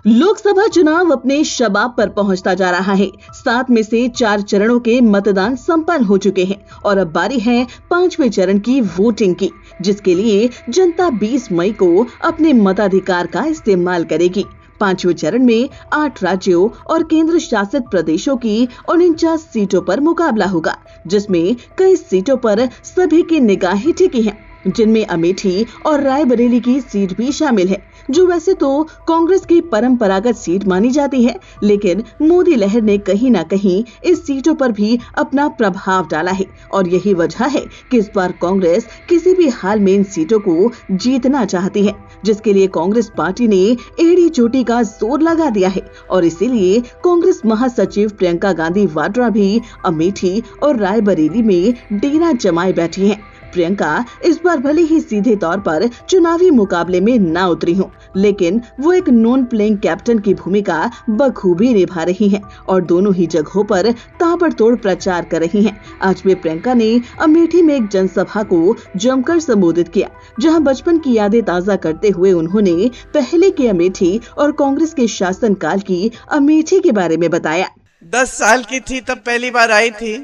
लोकसभा चुनाव अपने शबाब पर पहुंचता जा रहा है। 7 में से 4 चरणों के मतदान संपन्न हो चुके हैं और अब बारी है 5वें चरण की वोटिंग की, जिसके लिए जनता 20 मई को अपने मताधिकार का इस्तेमाल करेगी। 5वें चरण में 8 राज्यों और केंद्र शासित प्रदेशों की 49 सीटों पर मुकाबला होगा, जिसमें कई सीटों पर सभी की निगाहें टिकी हैं, जिनमें अमेठी और रायबरेली की सीट भी शामिल है, जो वैसे तो कांग्रेस की परंपरागत सीट मानी जाती है, लेकिन मोदी लहर ने कहीं न कहीं इस सीटों पर भी अपना प्रभाव डाला है और यही वजह है कि इस बार कांग्रेस किसी भी हाल में इन सीटों को जीतना चाहती है, जिसके लिए कांग्रेस पार्टी ने एड़ी चोटी का जोर लगा दिया है और इसीलिए कांग्रेस महासचिव प्रियंका गांधी वाड्रा भी अमेठी और रायबरेली में डेरा जमाए बैठी हैं। प्रियंका इस बार भले ही सीधे तौर पर चुनावी मुकाबले में न उतरी हो, लेकिन वो एक नॉन प्लेइंग कैप्टन की भूमिका बखूबी निभा रही हैं और दोनों ही जगहों पर ताबड़तोड़ प्रचार कर रही हैं। आज भी प्रियंका ने अमेठी में एक जनसभा को जमकर संबोधित किया, जहां बचपन की यादें ताजा करते हुए उन्होंने पहले के अमेठी और कांग्रेस के शासनकाल की अमेठी के बारे में बताया। 10 साल की थी तब पहली बार आई थी,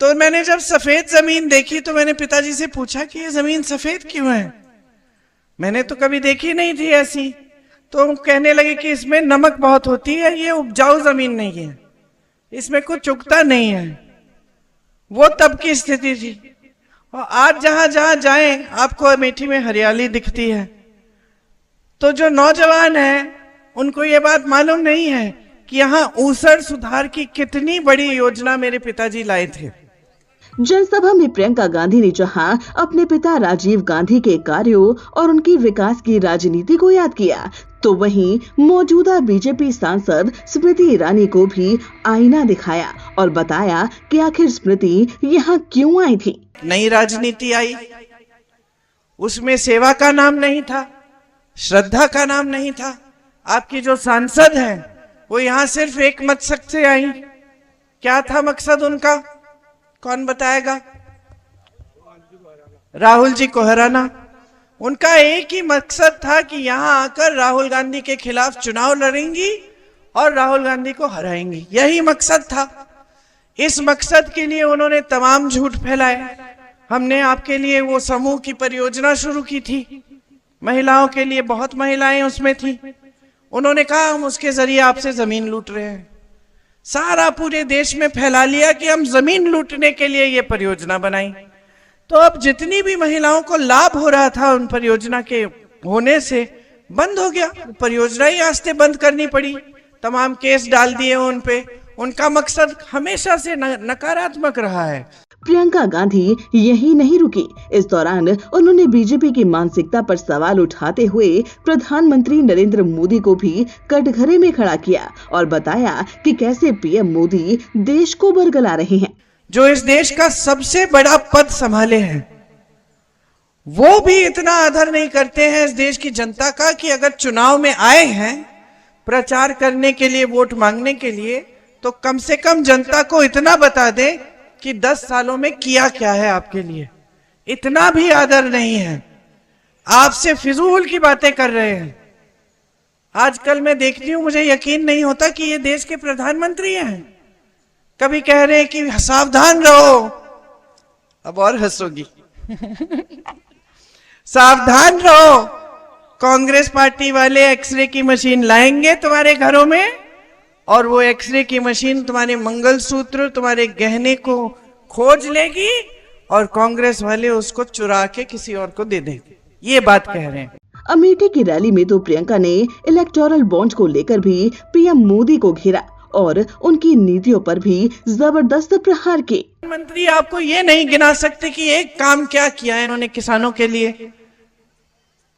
तो मैंने जब सफेद जमीन देखी तो मैंने पिताजी से पूछा कि ये जमीन सफेद क्यों है। मैंने तो कभी देखी नहीं थी ऐसी। तो कहने लगे कि इसमें नमक बहुत होती है, ये उपजाऊ जमीन नहीं है, इसमें कुछ उगता नहीं है। वो तब की स्थिति थी। और आज जहां जहां जाएं आपको अमेठी में हरियाली दिखती है। तो जो नौजवान हैं उनको ये बात मालूम नहीं है कि यहाँ ऊसर सुधार की कितनी बड़ी योजना मेरे पिताजी लाए थे। जनसभा में प्रियंका गांधी ने जहां अपने पिता राजीव गांधी के कार्यों और उनकी विकास की राजनीति को याद किया, तो वहीं मौजूदा बीजेपी सांसद स्मृति ईरानी को भी आईना दिखाया और बताया कि आखिर स्मृति यहाँ क्यों आई थी। नई राजनीति आई, उसमें सेवा का नाम नहीं था, श्रद्धा का नाम नहीं था। आपकी जो सांसद हैं वो यहाँ सिर्फ एक मकसद से आई। क्या था मकसद उनका, कौन बताएगा? राहुल जी को हराना। उनका एक ही मकसद था कि यहाँ आकर राहुल गांधी के खिलाफ चुनाव लड़ेंगी और राहुल गांधी को हराएंगी। यही मकसद था। इस मकसद के लिए उन्होंने तमाम झूठ फैलाए। हमने आपके लिए वो समूह की परियोजना शुरू की थी, महिलाओं के लिए, बहुत महिलाएं उसमें थी। उन्होंने कहा हम उसके जरिए आपसे जमीन लूट रहे हैं। सारा पूरे देश में फैला लिया कि हम जमीन लूटने के लिए ये परियोजना बनाई। तो अब जितनी भी महिलाओं को लाभ हो रहा था उन परियोजना के होने से, बंद हो गया। परियोजना ही आस्ते बंद करनी पड़ी, तमाम केस डाल दिए उन पे। उनका मकसद हमेशा से नकारात्मक रहा है। प्रियंका गांधी यही नहीं रुकी। इस दौरान उन्होंने बीजेपी की मानसिकता पर सवाल उठाते हुए प्रधानमंत्री नरेंद्र मोदी को भी कटघरे में खड़ा किया और बताया कि कैसे पीएम मोदी देश को बरगला रहे हैं। जो इस देश का सबसे बड़ा पद संभाले हैं, वो भी इतना आदर नहीं करते हैं इस देश की जनता का कि अगर चुनाव में आए हैं प्रचार करने के लिए, वोट मांगने के लिए, तो कम से कम जनता को इतना बता दें कि 10 सालों में किया क्या है आपके लिए। इतना भी आदर नहीं है। आपसे फिजूल की बातें कर रहे हैं। आजकल मैं देखती हूं, मुझे यकीन नहीं होता कि ये देश के प्रधानमंत्री हैं। कभी कह रहे हैं कि सावधान रहो, अब और हंसोगी सावधान रहो, कांग्रेस पार्टी वाले एक्सरे की मशीन लाएंगे तुम्हारे घरों में और वो एक्सरे की मशीन तुम्हारे मंगलसूत्र, तुम्हारे गहने को खोज लेगी और कांग्रेस वाले उसको चुरा के किसी और को दे देंगे। ये बात कह रहे हैं। अमेठी की रैली में तो प्रियंका ने इलेक्टोरल बॉन्ड को लेकर भी पीएम मोदी को घेरा और उनकी नीतियों पर भी जबरदस्त प्रहार किए। मंत्री आपको ये नहीं गिना सकते कि एक काम क्या किया है इन्होंने किसानों के लिए,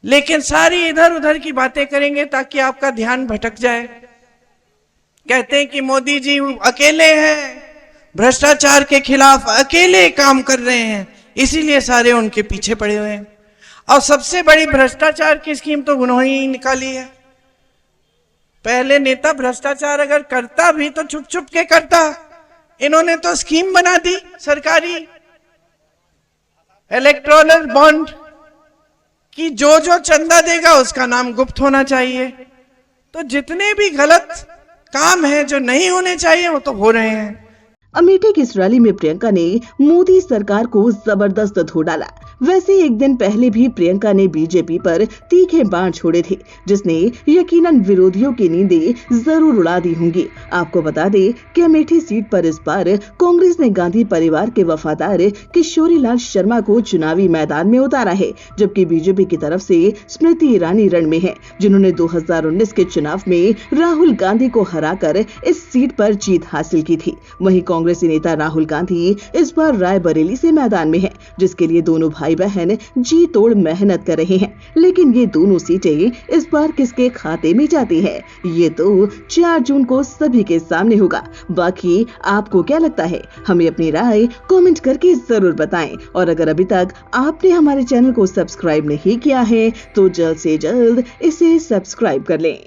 लेकिन सारी इधर उधर की बातें करेंगे ताकि आपका ध्यान भटक जाए। कहते हैं कि मोदी जी अकेले हैं, भ्रष्टाचार के खिलाफ अकेले काम कर रहे हैं, इसीलिए सारे उनके पीछे पड़े हुए हैं। और सबसे बड़ी भ्रष्टाचार की स्कीम तो उन्होंने ही निकाली है। पहले नेता भ्रष्टाचार अगर करता भी तो छुप छुप के करता, इन्होंने तो स्कीम बना दी सरकारी, इलेक्टोरल बॉन्ड की जो जो चंदा देगा उसका नाम गुप्त होना चाहिए। तो जितने भी गलत काम हैं जो नहीं होने चाहिए वो तो हो रहे हैं। अमेठी की इस रैली में प्रियंका ने मोदी सरकार को जबरदस्त धो डाला। वैसे एक दिन पहले भी प्रियंका ने बीजेपी पर तीखे बाण छोड़े थे, जिसने यकीनन विरोधियों की नींदें जरूर उड़ा दी होंगी। आपको बता दें कि अमेठी सीट पर इस बार कांग्रेस ने गांधी परिवार के वफादार किशोरीलाल शर्मा को चुनावी मैदान में उतारा है, जबकि बीजेपी की तरफ से स्मृति ईरानी रण में है, जिन्होंने 2019 के चुनाव में राहुल गांधी को हराकर इस सीट पर जीत हासिल की थी। वहीं कांग्रेसी नेता राहुल गांधी इस बार रायबरेली से मैदान में है, जिसके लिए दोनों भाई बहन जी तोड़ मेहनत कर रहे हैं। लेकिन ये दोनों सीटें इस बार किसके खाते में जाती है, ये तो 4 जून को सभी के सामने होगा। बाकी आपको क्या लगता है, हमें अपनी राय कमेंट करके जरूर बताएं। और अगर अभी तक आपने हमारे चैनल को सब्सक्राइब नहीं किया है तो जल्द से जल्द इसे सब्सक्राइब कर लें।